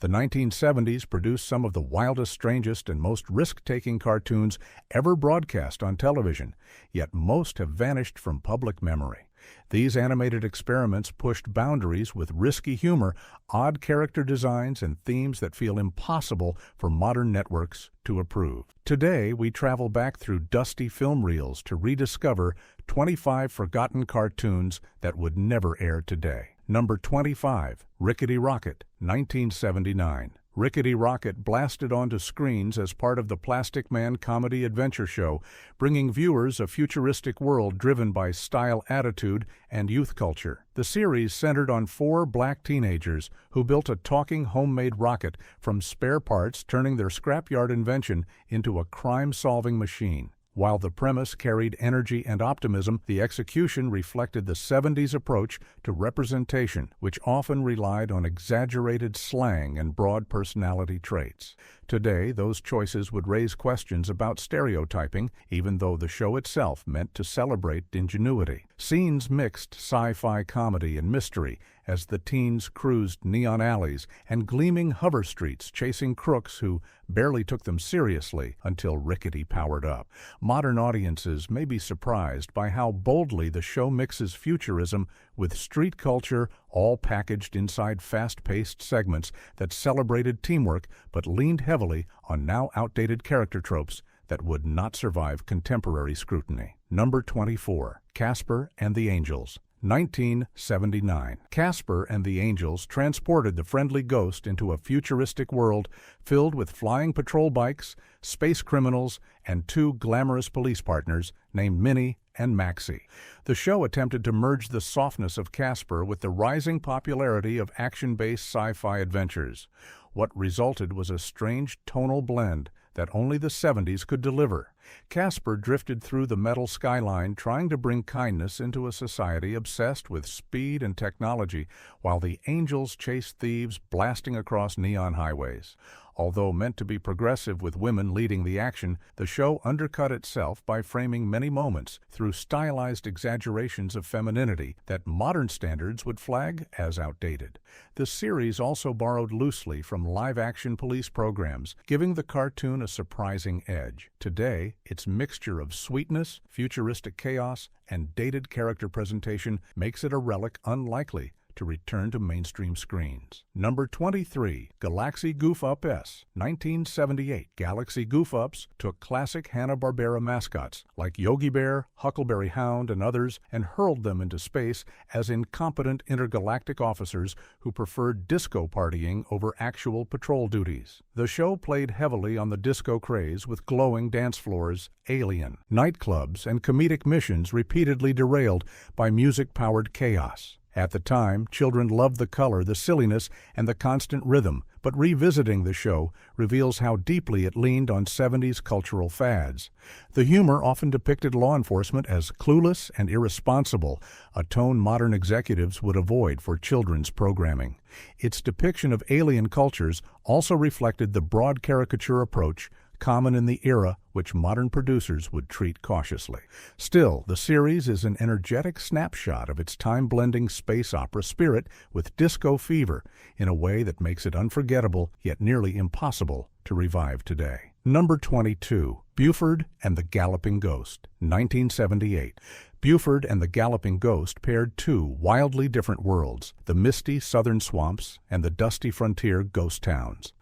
The 1970s produced some of the wildest, strangest, and most risk-taking cartoons ever broadcast on television, yet most have vanished from public memory. These animated experiments pushed boundaries with risky humor, odd character designs, and themes that feel impossible for modern networks to approve. Today, we travel back through dusty film reels to rediscover 25 forgotten cartoons that would never air today. Number 25, Rickety Rocket, 1979. Rickety Rocket blasted onto screens as part of the Plastic Man comedy adventure show, bringing viewers a futuristic world driven by style, attitude, and youth culture. The series centered on 4 black teenagers who built a talking homemade rocket from spare parts, turning their scrapyard invention into a crime-solving machine. While the premise carried energy and optimism, the execution reflected the 70s approach to representation, which often relied on exaggerated slang and broad personality traits. Today, those choices would raise questions about stereotyping, even though the show itself meant to celebrate ingenuity. Scenes mixed sci-fi comedy and mystery as the teens cruised neon alleys and gleaming hover streets, chasing crooks who barely took them seriously until Rickety powered up. Modern audiences may be surprised by how boldly the show mixes futurism with street culture, all packaged inside fast-paced segments that celebrated teamwork but leaned heavily on now outdated character tropes that would not survive contemporary scrutiny. Number 24, Casper and the Angels, 1979. Casper and the Angels transported the friendly ghost into a futuristic world filled with flying patrol bikes, space criminals, and 2 glamorous police partners named Minnie and Maxie. The show attempted to merge the softness of Casper with the rising popularity of action-based sci-fi adventures. What resulted was a strange tonal blend that only the 70s could deliver. Casper drifted through the metal skyline, trying to bring kindness into a society obsessed with speed and technology, while the Angels chased thieves blasting across neon highways. Although meant to be progressive with women leading the action, the show undercut itself by framing many moments through stylized exaggerations of femininity that modern standards would flag as outdated. The series also borrowed loosely from live-action police programs, giving the cartoon a surprising edge. Today, its mixture of sweetness, futuristic chaos, and dated character presentation makes it a relic unlikely to return to mainstream screens. Number 23, Galaxy Goofups, 1978. Galaxy Goofups took classic Hanna-Barbera mascots like Yogi Bear, Huckleberry Hound, and others and hurled them into space as incompetent intergalactic officers who preferred disco partying over actual patrol duties. The show played heavily on the disco craze with glowing dance floors, alien nightclubs, and comedic missions repeatedly derailed by music-powered chaos. At the time, children loved the color, the silliness, and the constant rhythm, but revisiting the show reveals how deeply it leaned on 70s cultural fads. The humor often depicted law enforcement as clueless and irresponsible, a tone modern executives would avoid for children's programming. Its depiction of alien cultures also reflected the broad caricature approach common in the era, which modern producers would treat cautiously. Still, the series is an energetic snapshot of its time-blending space opera spirit with disco fever in a way that makes it unforgettable yet nearly impossible to revive today. Number 22, Buford and the Galloping Ghost, 1978. Buford and the Galloping Ghost paired 2 wildly different worlds, the misty southern swamps and the dusty frontier ghost towns.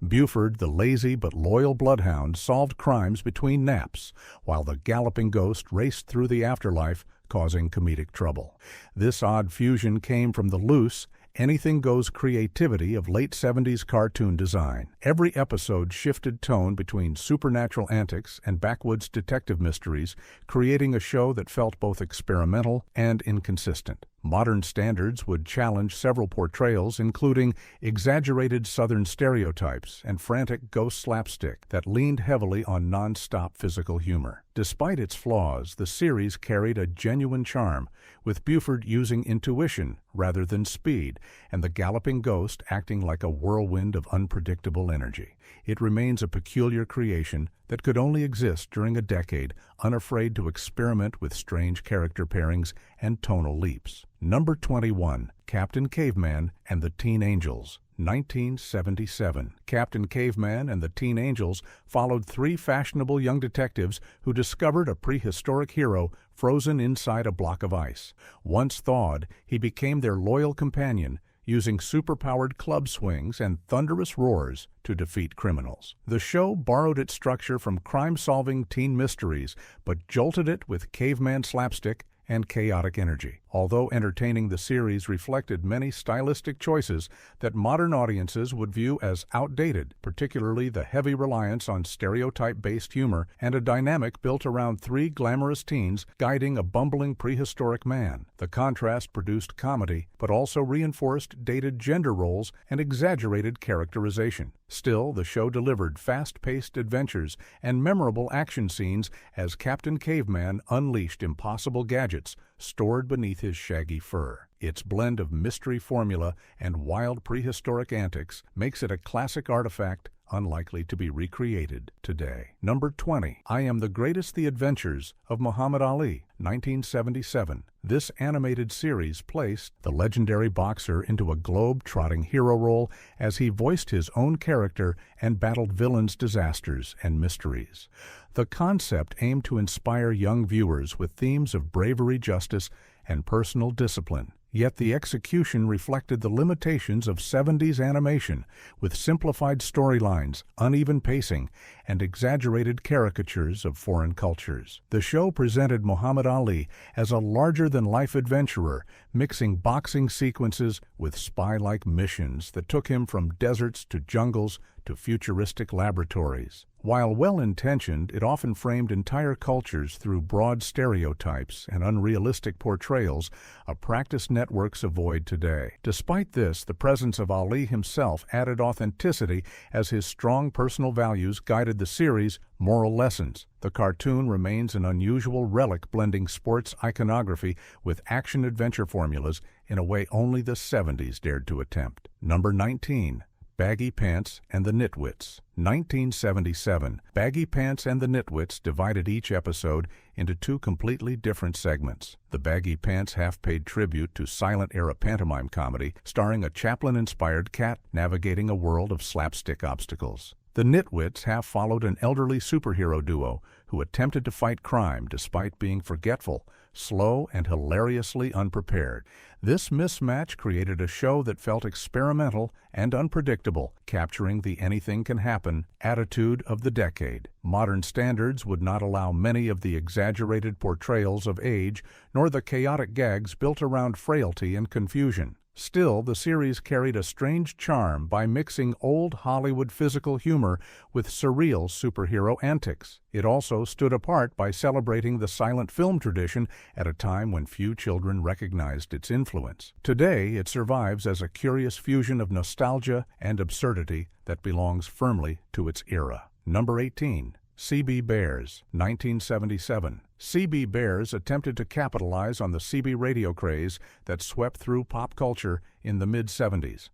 Buford, the lazy but loyal bloodhound, solved crimes between naps, while the Galloping Ghost raced through the afterlife, causing comedic trouble. This odd fusion came from the loose, anything-goes creativity of late 70s cartoon design. Every episode shifted tone between supernatural antics and backwoods detective mysteries, creating a show that felt both experimental and inconsistent. Modern standards would challenge several portrayals, including exaggerated Southern stereotypes and frantic ghost slapstick that leaned heavily on non-stop physical humor. Despite its flaws, the series carried a genuine charm, with Buford using intuition rather than speed, and the Galloping Ghost acting like a whirlwind of unpredictable energy. It remains a peculiar creation that could only exist during a decade, unafraid to experiment with strange character pairings and tonal leaps. Number 21, Captain Caveman and the Teen Angels, 1977. Captain Caveman and the Teen Angels followed three fashionable young detectives who discovered a prehistoric hero frozen inside a block of ice. Once thawed, he became their loyal companion, using superpowered club swings and thunderous roars to defeat criminals. The show borrowed its structure from crime-solving teen mysteries, but jolted it with caveman slapstick and chaotic energy. Although entertaining, the series reflected many stylistic choices that modern audiences would view as outdated, particularly the heavy reliance on stereotype-based humor and a dynamic built around three glamorous teens guiding a bumbling prehistoric man. The contrast produced comedy, but also reinforced dated gender roles and exaggerated characterization. Still, the show delivered fast-paced adventures and memorable action scenes as Captain Caveman unleashed impossible gadgets stored beneath his shaggy fur. Its blend of mystery formula and wild prehistoric antics makes it a classic artifact unlikely to be recreated today. Number 20. I Am the Greatest: The Adventures of Muhammad Ali, 1977. This animated series placed the legendary boxer into a globe-trotting hero role as he voiced his own character and battled villains, disasters, and mysteries. The concept aimed to inspire young viewers with themes of bravery, justice, and personal discipline. Yet the execution reflected the limitations of 70s animation, with simplified storylines, uneven pacing, and exaggerated caricatures of foreign cultures. The show presented Muhammad Ali as a larger-than-life adventurer, mixing boxing sequences with spy-like missions that took him from deserts to jungles to futuristic laboratories. While well-intentioned, it often framed entire cultures through broad stereotypes and unrealistic portrayals, a practice networks avoid today. Despite this, the presence of Ali himself added authenticity as his strong personal values guided the series' moral lessons. The cartoon remains an unusual relic, blending sports iconography with action-adventure formulas in a way only the 70s dared to attempt. Number 19. Baggy Pants and the Nitwits, 1977. Baggy Pants and the Nitwits divided each episode into two completely different segments. The Baggy Pants half paid tribute to silent-era pantomime comedy, starring a Chaplin-inspired cat navigating a world of slapstick obstacles. The Nitwits half followed an elderly superhero duo who attempted to fight crime despite being forgetful, slow, and hilariously unprepared. This mismatch created a show that felt experimental and unpredictable, capturing the anything-can-happen attitude of the decade. Modern standards would not allow many of the exaggerated portrayals of age, nor the chaotic gags built around frailty and confusion. Still, the series carried a strange charm by mixing old Hollywood physical humor with surreal superhero antics. It also stood apart by celebrating the silent film tradition at a time when few children recognized its influence. Today, it survives as a curious fusion of nostalgia and absurdity that belongs firmly to its era. Number 18. CB Bears, 1977. CB Bears attempted to capitalize on the CB radio craze that swept through pop culture in the mid-70s.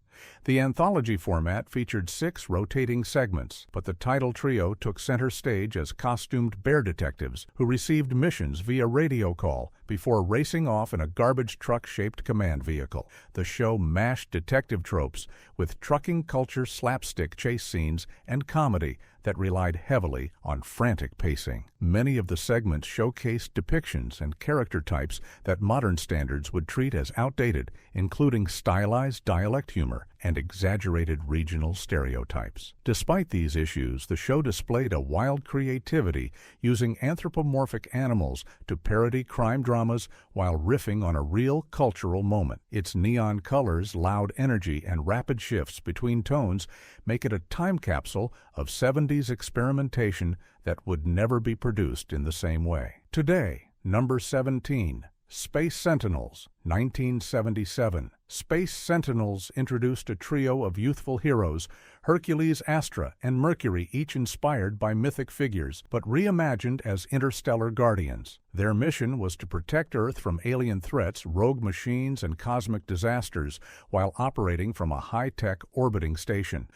The anthology format featured 6 rotating segments, but the title trio took center stage as costumed bear detectives who received missions via radio call before racing off in a garbage truck-shaped command vehicle. The show mashed detective tropes with trucking culture slapstick chase scenes and comedy that relied heavily on frantic pacing. Many of the segments showcased depictions and character types that modern standards would treat as outdated, including stylized dialect humor and exaggerated regional stereotypes. Despite these issues, the show displayed a wild creativity, using anthropomorphic animals to parody crime dramas while riffing on a real cultural moment. Its neon colors, loud energy, and rapid shifts between tones make it a time capsule of 70s experimentation that would never be produced in the same way. Today, number 17. Space Sentinels, 1977. Space Sentinels introduced a trio of youthful heroes, Hercules, Astra, and Mercury, each inspired by mythic figures, but reimagined as interstellar guardians. Their mission was to protect Earth from alien threats, rogue machines, and cosmic disasters, while operating from a high-tech orbiting station.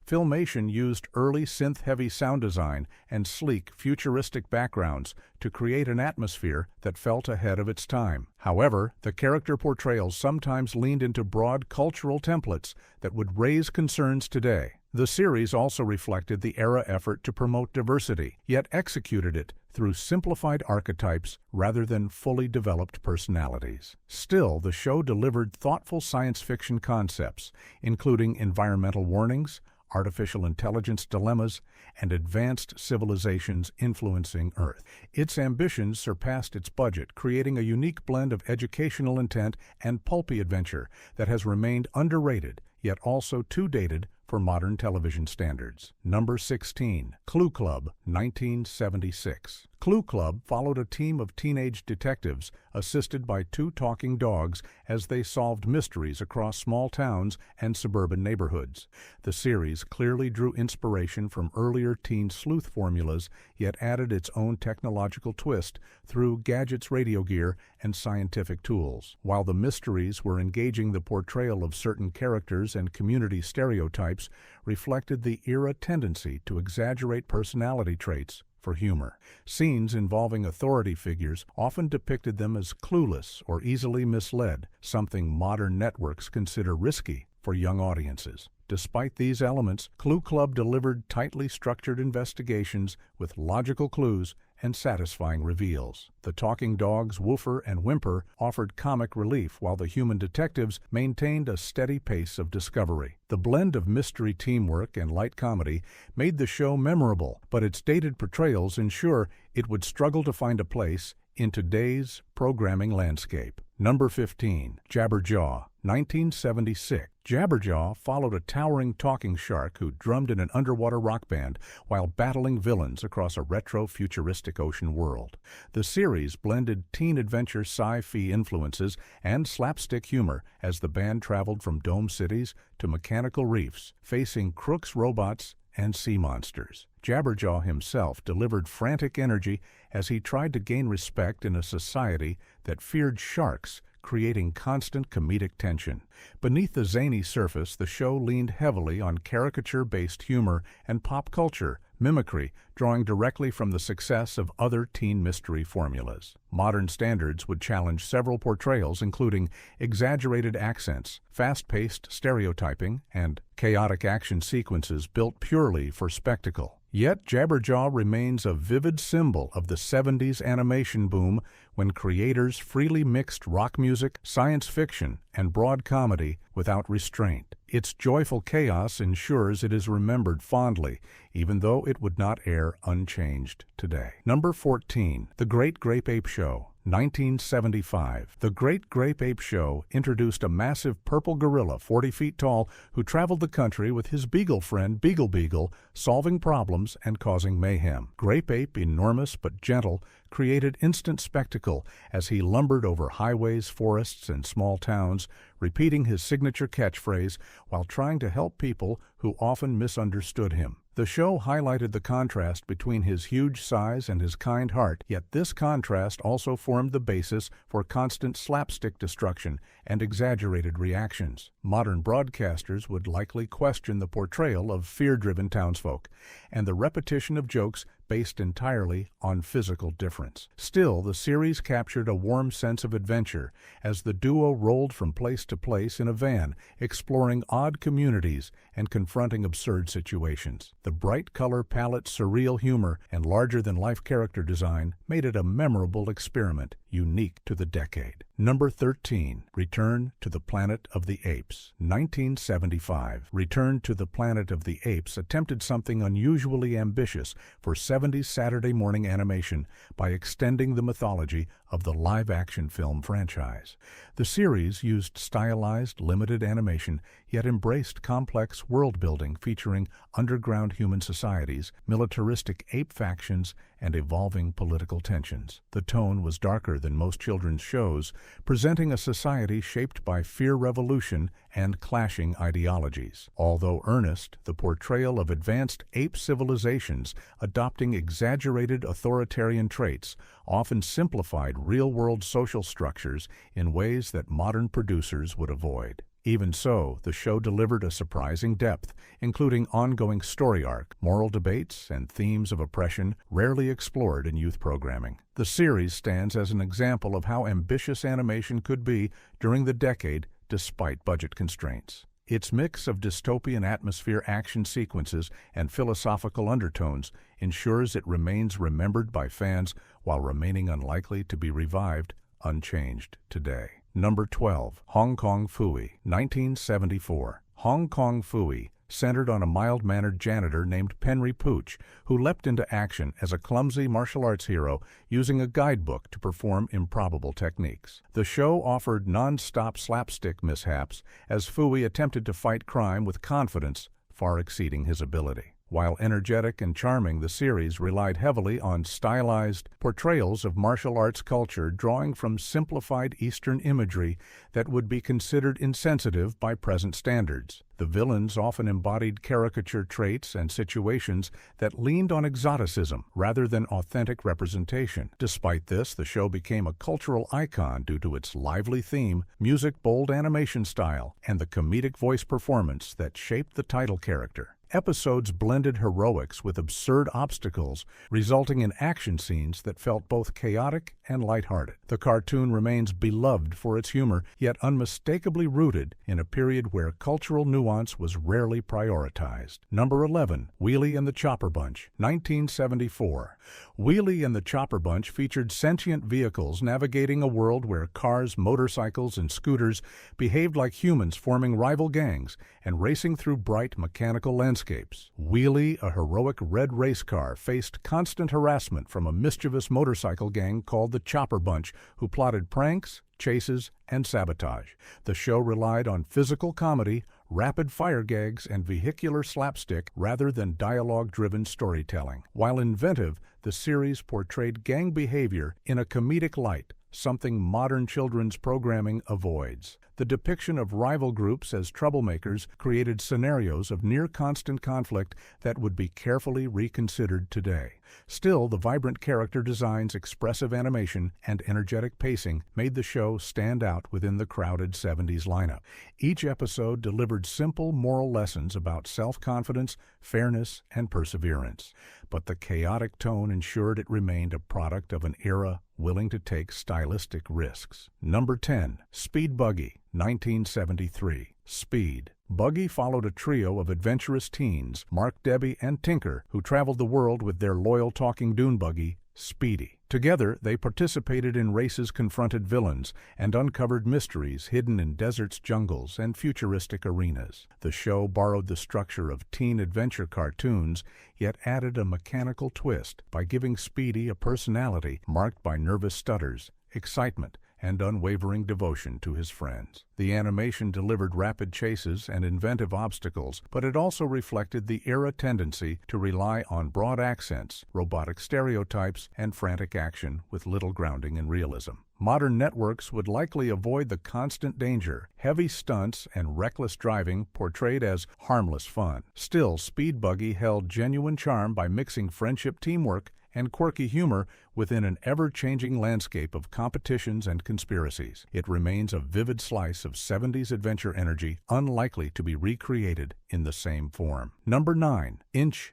Filmation used early synth-heavy sound design and sleek, futuristic backgrounds to create an atmosphere that felt ahead of its time. However, the character portrayals sometimes leaned into broad cultural templates that would raise concerns today. The series also reflected the era effort to promote diversity, yet executed it through simplified archetypes rather than fully developed personalities. Still, the show delivered thoughtful science fiction concepts, including environmental warnings, artificial intelligence dilemmas, and advanced civilizations influencing Earth. Its ambitions surpassed its budget, creating a unique blend of educational intent and pulpy adventure that has remained underrated, yet also too dated for modern television standards. Number 16. Clue Club, 1976. Clue Club followed a team of teenage detectives assisted by two talking dogs as they solved mysteries across small towns and suburban neighborhoods. The series clearly drew inspiration from earlier teen sleuth formulas, yet added its own technological twist through gadgets, radio gear, and scientific tools. While the mysteries were engaging, the portrayal of certain characters and community stereotypes reflected the era tendency to exaggerate personality traits for humor. Scenes involving authority figures often depicted them as clueless or easily misled, something modern networks consider risky for young audiences. Despite these elements, Clue Club delivered tightly structured investigations with logical clues and satisfying reveals. The talking dogs Woofer and Whimper offered comic relief, while the human detectives maintained a steady pace of discovery. The blend of mystery, teamwork, and light comedy made the show memorable, but its dated portrayals ensure it would struggle to find a place in today's programming landscape. Number 15. Jabberjaw, 1976. Jabberjaw followed a towering talking shark who drummed in an underwater rock band while battling villains across a retro-futuristic ocean world. The series blended teen adventure sci-fi influences and slapstick humor as the band traveled from dome cities to mechanical reefs, facing crooks, robots, and sea monsters. Jabberjaw himself delivered frantic energy as he tried to gain respect in a society that feared sharks, creating constant comedic tension. Beneath the zany surface, the show leaned heavily on caricature-based humor and pop culture mimicry, drawing directly from the success of other teen mystery formulas. Modern standards would challenge several portrayals, including exaggerated accents, fast-paced stereotyping, and chaotic action sequences built purely for spectacle. Yet Jabberjaw remains a vivid symbol of the 70s animation boom, when creators freely mixed rock music, science fiction, and broad comedy without restraint. Its joyful chaos ensures it is remembered fondly, even though it would not air unchanged today. Number 14. The Great Grape Ape Show, 1975. The Great Grape Ape Show introduced a massive purple gorilla 40 feet tall who traveled the country with his beagle friend Beagle, solving problems and causing mayhem. Grape Ape, enormous but gentle, created instant spectacle as he lumbered over highways, forests, and small towns, repeating his signature catchphrase while trying to help people who often misunderstood him. The show highlighted the contrast between his huge size and his kind heart, yet this contrast also formed the basis for constant slapstick destruction and exaggerated reactions. Modern broadcasters would likely question the portrayal of fear-driven townsfolk and the repetition of jokes based entirely on physical difference. Still, the series captured a warm sense of adventure as the duo rolled from place to place in a van, exploring odd communities and confronting absurd situations. The bright color palette, surreal humor, and larger-than-life character design made it a memorable experiment, unique to the decade. Number 13. Return to the Planet of the Apes, 1975. Return to the Planet of the Apes attempted something unusually ambitious for 70s Saturday morning animation by extending the mythology of the live-action film franchise. The series used stylized, limited animation, yet embraced complex world-building featuring underground human societies, militaristic ape factions, and evolving political tensions. The tone was darker than most children's shows, presenting a society shaped by fear, revolution, and clashing ideologies. Although earnest, the portrayal of advanced ape civilizations adopting exaggerated authoritarian traits often simplified real-world social structures in ways that modern producers would avoid. Even so, the show delivered a surprising depth, including ongoing story arc, moral debates, and themes of oppression rarely explored in youth programming. The series stands as an example of how ambitious animation could be during the decade despite budget constraints. Its mix of dystopian atmosphere, action sequences, and philosophical undertones ensures it remains remembered by fans while remaining unlikely to be revived unchanged today. Number 12. Hong Kong Phooey, 1974. Hong Kong Phooey centered on a mild-mannered janitor named Penry Pooch, who leapt into action as a clumsy martial arts hero using a guidebook to perform improbable techniques. The show offered non-stop slapstick mishaps as Phooey attempted to fight crime with confidence far exceeding his ability. While energetic and charming, the series relied heavily on stylized portrayals of martial arts culture, drawing from simplified Eastern imagery that would be considered insensitive by present standards. The villains often embodied caricature traits and situations that leaned on exoticism rather than authentic representation. Despite this, the show became a cultural icon due to its lively theme, music, bold animation style, and the comedic voice performance that shaped the title character. Episodes blended heroics with absurd obstacles, resulting in action scenes that felt both chaotic and lighthearted. The cartoon remains beloved for its humor, yet unmistakably rooted in a period where cultural nuance was rarely prioritized. Number 11. Wheelie and the Chopper Bunch, 1974. Wheelie and the Chopper Bunch featured sentient vehicles navigating a world where cars, motorcycles, and scooters behaved like humans, forming rival gangs and racing through bright mechanical landscapes. Wheelie, a heroic red race car, faced constant harassment from a mischievous motorcycle gang called the Chopper Bunch, who plotted pranks, chases, and sabotage. The show relied on physical comedy, rapid-fire gags, and vehicular slapstick rather than dialogue-driven storytelling. While inventive, the series portrayed gang behavior in a comedic light, something modern children's programming avoids. The depiction of rival groups as troublemakers created scenarios of near-constant conflict that would be carefully reconsidered today. Still, the vibrant character designs, expressive animation, and energetic pacing made the show stand out within the crowded 70s lineup. Each episode delivered simple moral lessons about self-confidence, fairness, and perseverance. But the chaotic tone ensured it remained a product of an era willing to take stylistic risks. Number 10. Speed Buggy, 1973. Speed. Buggy followed a trio of adventurous teens, Mark, Debbie, and Tinker, who traveled the world with their loyal talking dune buggy, Speedy. Together, they participated in races, confronted villains, and uncovered mysteries hidden in deserts, jungles, and futuristic arenas. The show borrowed the structure of teen adventure cartoons, yet added a mechanical twist by giving Speedy a personality marked by nervous stutters, excitement, and unwavering devotion to his friends. The animation delivered rapid chases and inventive obstacles, but it also reflected the era tendency to rely on broad accents, robotic stereotypes, and frantic action with little grounding in realism. Modern networks would likely avoid the constant danger, heavy stunts, and reckless driving portrayed as harmless fun. Still, Speed Buggy held genuine charm by mixing friendship, teamwork, and quirky humor within an ever-changing landscape of competitions and conspiracies. It remains a vivid slice of 70s adventure energy, unlikely to be recreated in the same form. Number 9. Inch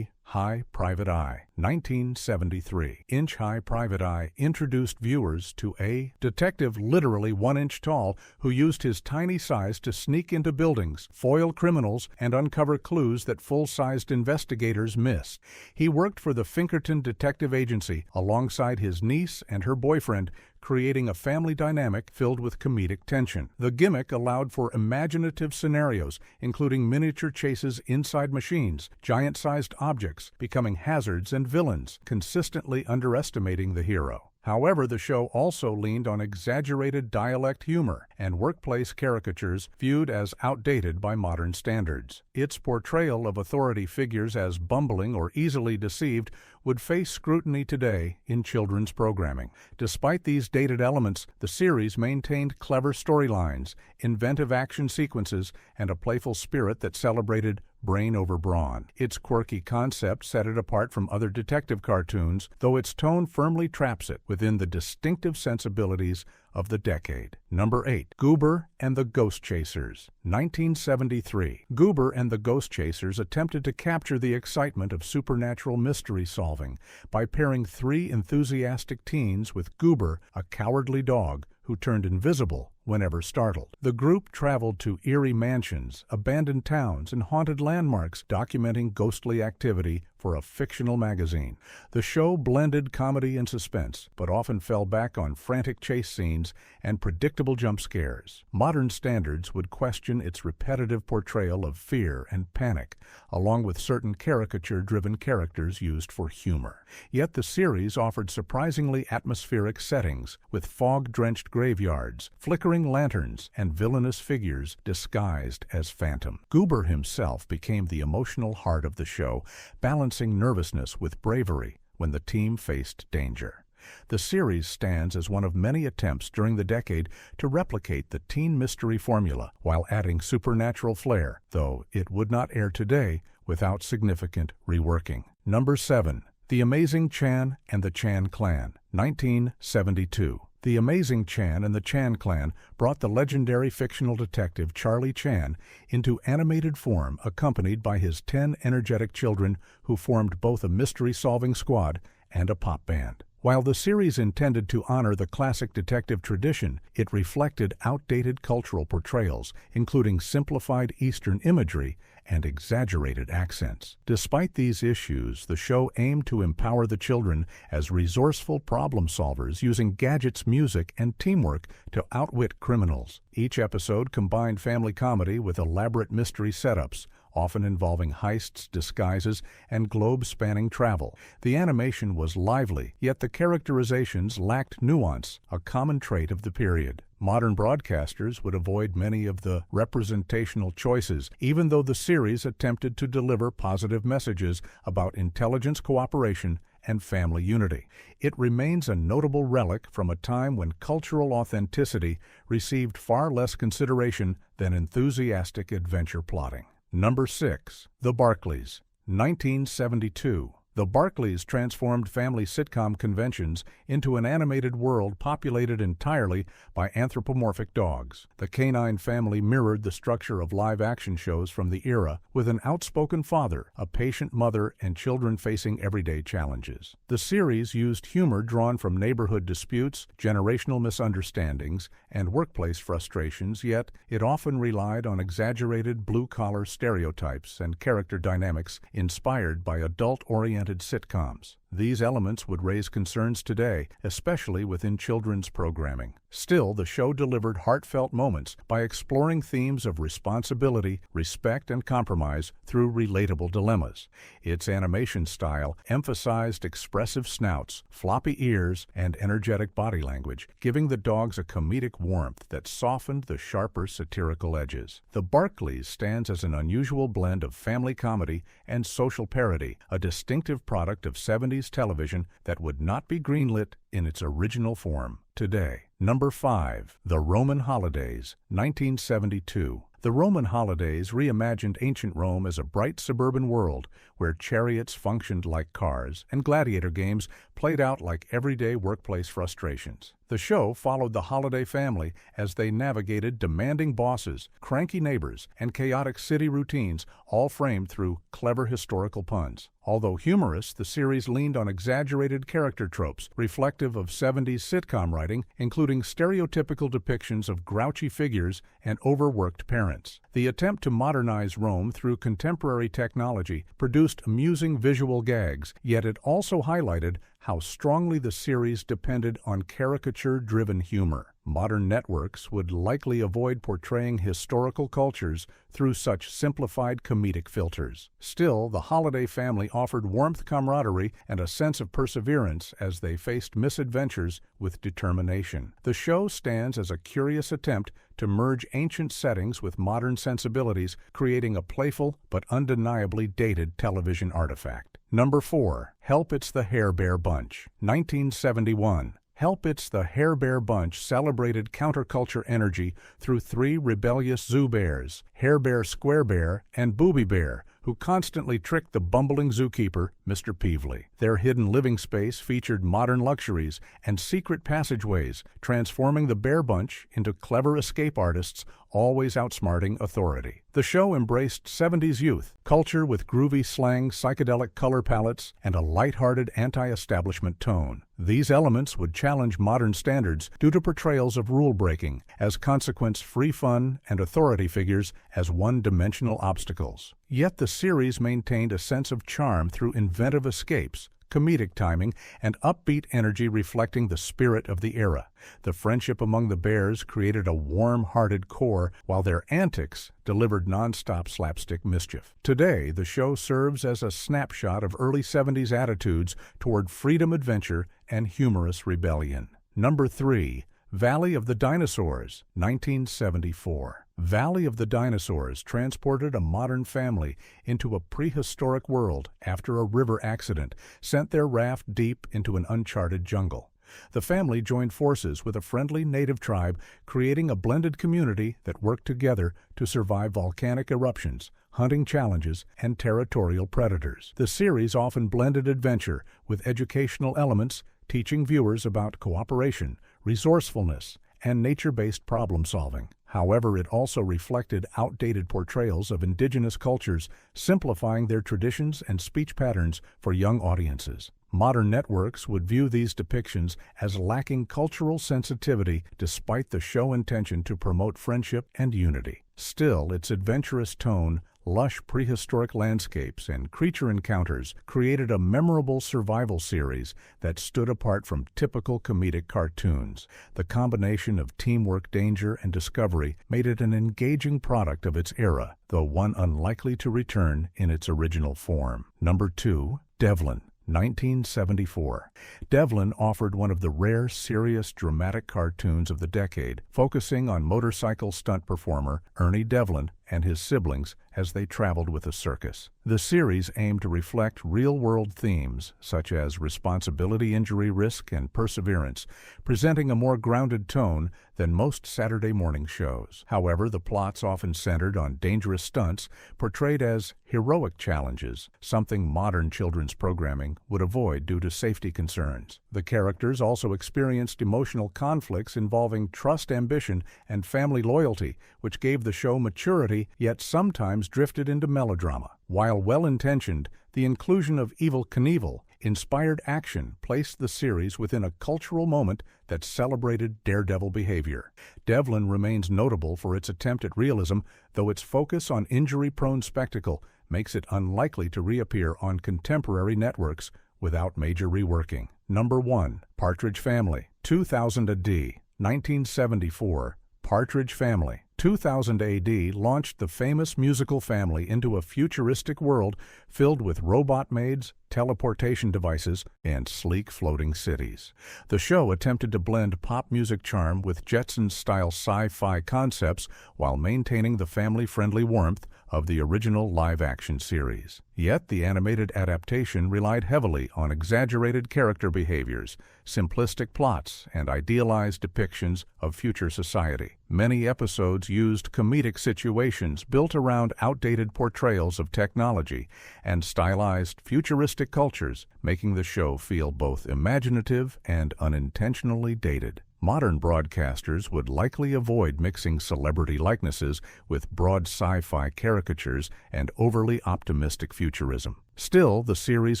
High Private Eye, 1973. Inch High Private Eye introduced viewers to a detective literally 1 inch tall who used his tiny size to sneak into buildings, foil criminals, and uncover clues that full-sized investigators missed. He worked for the Pinkerton Detective Agency alongside his niece and her boyfriend, creating a family dynamic filled with comedic tension. The gimmick allowed for imaginative scenarios, including miniature chases inside machines, giant-sized objects becoming hazards, and villains consistently underestimating the hero. However, the show also leaned on exaggerated dialect humor and workplace caricatures viewed as outdated by modern standards. Its portrayal of authority figures as bumbling or easily deceived would face scrutiny today in children's programming. Despite these dated elements, the series maintained clever storylines, inventive action sequences, and a playful spirit that celebrated brain over brawn. Its quirky concept set it apart from other detective cartoons, though its tone firmly traps it within the distinctive sensibilities of the decade. Number 8. Goober and the Ghostchasers, 1973. Goober and the Ghostchasers attempted to capture the excitement of supernatural mystery solving by pairing 3 enthusiastic teens with Goober, a cowardly dog who turned invisible whenever startled. The group traveled to eerie mansions, abandoned towns, and haunted landmarks, documenting ghostly activity for a fictional magazine. The show blended comedy and suspense, but often fell back on frantic chase scenes and predictable jump scares. Modern standards would question its repetitive portrayal of fear and panic, along with certain caricature-driven characters used for humor. Yet the series offered surprisingly atmospheric settings, with fog-drenched graveyards, flickering lanterns, and villainous figures disguised as phantom. Goober himself became the emotional heart of the show, balancing nervousness with bravery when the team faced danger. The series stands as one of many attempts during the decade to replicate the teen mystery formula while adding supernatural flair, though it would not air today without significant reworking. Number 7. The Amazing Chan and the Chan Clan, 1972. The Amazing Chan and the Chan Clan brought the legendary fictional detective Charlie Chan into animated form, accompanied by his 10 energetic children who formed both a mystery-solving squad and a pop band. While the series intended to honor the classic detective tradition, it reflected outdated cultural portrayals, including simplified Eastern imagery and exaggerated accents. Despite these issues, the show aimed to empower the children as resourceful problem solvers using gadgets, music, and teamwork to outwit criminals. Each episode combined family comedy with elaborate mystery setups, often involving heists, disguises, and globe-spanning travel. The animation was lively, yet the characterizations lacked nuance, a common trait of the period. Modern broadcasters would avoid many of the representational choices, even though the series attempted to deliver positive messages about intelligence cooperation and family unity. It remains a notable relic from a time when cultural authenticity received far less consideration than enthusiastic adventure plotting. Number 6. The Barkleys, 1972. The Barkleys transformed family sitcom conventions into an animated world populated entirely by anthropomorphic dogs. The canine family mirrored the structure of live-action shows from the era, with an outspoken father, a patient mother, and children facing everyday challenges. The series used humor drawn from neighborhood disputes, generational misunderstandings, and workplace frustrations, yet it often relied on exaggerated blue-collar stereotypes and character dynamics inspired by adult-oriented sitcoms. These elements would raise concerns today, especially within children's programming. Still, the show delivered heartfelt moments by exploring themes of responsibility, respect, and compromise through relatable dilemmas. Its animation style emphasized expressive snouts, floppy ears, and energetic body language, giving the dogs a comedic warmth that softened the sharper satirical edges. The Barkleys stands as an unusual blend of family comedy and social parody, a distinctive product of 70s television that would not be greenlit in its original form today. Number 5. The Roman Holidays, 1972. The Roman Holidays reimagined ancient Rome as a bright suburban world where chariots functioned like cars and gladiator games played out like everyday workplace frustrations. The show followed the Holiday family as they navigated demanding bosses, cranky neighbors, and chaotic city routines, all framed through clever historical puns. Although humorous, the series leaned on exaggerated character tropes reflective of 70s sitcom writing, including stereotypical depictions of grouchy figures and overworked parents. The attempt to modernize Rome through contemporary technology produced amusing visual gags, yet it also highlighted how strongly the series depended on caricature-driven humor. Modern networks would likely avoid portraying historical cultures through such simplified comedic filters. Still, the Holiday family offered warmth, camaraderie, and a sense of perseverance as they faced misadventures with determination. The show stands as a curious attempt to merge ancient settings with modern sensibilities, creating a playful but undeniably dated television artifact. Number 4. Help It's the Hair Bear Bunch, 1971. Help It's the Hair Bear Bunch celebrated counterculture energy through 3 rebellious zoo bears, Hair Bear, Square Bear, and Booby Bear, who constantly tricked the bumbling zookeeper, Mr. Peevely. Their hidden living space featured modern luxuries and secret passageways, transforming the Bear Bunch into clever escape artists, always outsmarting authority. The show embraced 70s youth, culture with groovy slang, psychedelic color palettes, and a lighthearted anti-establishment tone. These elements would challenge modern standards due to portrayals of rule-breaking, as consequence-free fun, and authority figures as one-dimensional obstacles. Yet the series maintained a sense of charm through inventive escapes, comedic timing, and upbeat energy reflecting the spirit of the era. The friendship among the bears created a warm-hearted core, while their antics delivered non-stop slapstick mischief. Today, the show serves as a snapshot of early 70s attitudes toward freedom, adventure, and humorous rebellion. Number 3. Valley of the Dinosaurs, 1974. Valley of the Dinosaurs transported a modern family into a prehistoric world after a river accident sent their raft deep into an uncharted jungle. The family joined forces with a friendly native tribe, creating a blended community that worked together to survive volcanic eruptions, hunting challenges, and territorial predators. The series often blended adventure with educational elements, teaching viewers about cooperation, resourcefulness, and nature-based problem-solving. However, it also reflected outdated portrayals of indigenous cultures, simplifying their traditions and speech patterns for young audiences. Modern networks would view these depictions as lacking cultural sensitivity despite the show's intention to promote friendship and unity. Still, its adventurous tone, lush prehistoric landscapes, and creature encounters created a memorable survival series that stood apart from typical comedic cartoons. The combination of teamwork, danger, and discovery made it an engaging product of its era, though one unlikely to return in its original form. Number 2. Devlin, 1974. Devlin offered one of the rare, serious, dramatic cartoons of the decade, focusing on motorcycle stunt performer Ernie Devlin and his siblings as they traveled with a circus. The series aimed to reflect real-world themes such as responsibility, injury risk, and perseverance, presenting a more grounded tone than most Saturday morning shows. However, the plots often centered on dangerous stunts portrayed as heroic challenges, something modern children's programming would avoid due to safety concerns. The characters also experienced emotional conflicts involving trust, ambition, and family loyalty, which gave the show maturity, yet sometimes drifted into melodrama. While well-intentioned, the inclusion of Evel Knievel inspired action placed the series within a cultural moment that celebrated daredevil behavior. Devlin remains notable for its attempt at realism, though its focus on injury-prone spectacle makes it unlikely to reappear on contemporary networks without major reworking. Number 1. Partridge Family, 2000 AD, 1974. Partridge Family, 2000 AD, launched the famous musical family into a futuristic world filled with robot maids, teleportation devices, and sleek floating cities. The show attempted to blend pop music charm with Jetsons-style sci-fi concepts while maintaining the family-friendly warmth of the original live-action series. Yet the animated adaptation relied heavily on exaggerated character behaviors, simplistic plots, and idealized depictions of future society. Many episodes used comedic situations built around outdated portrayals of technology and stylized futuristic cultures, making the show feel both imaginative and unintentionally dated. Modern broadcasters would likely avoid mixing celebrity likenesses with broad sci-fi caricatures and overly optimistic futurism. Still, the series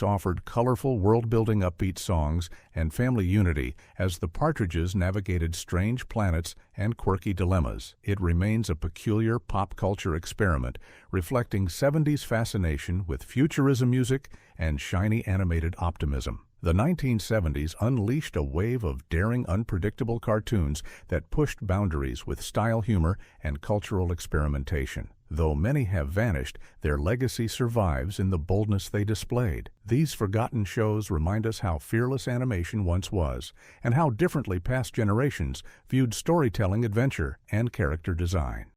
offered colorful world-building upbeat songs and family unity as the Partridges navigated strange planets and quirky dilemmas. It remains a peculiar pop culture experiment, reflecting 70s fascination with futurism music and shiny animated optimism. The 1970s unleashed a wave of daring, unpredictable cartoons that pushed boundaries with style, humor, and cultural experimentation. Though many have vanished, their legacy survives in the boldness they displayed. These forgotten shows remind us how fearless animation once was, and how differently past generations viewed storytelling, adventure, and character design.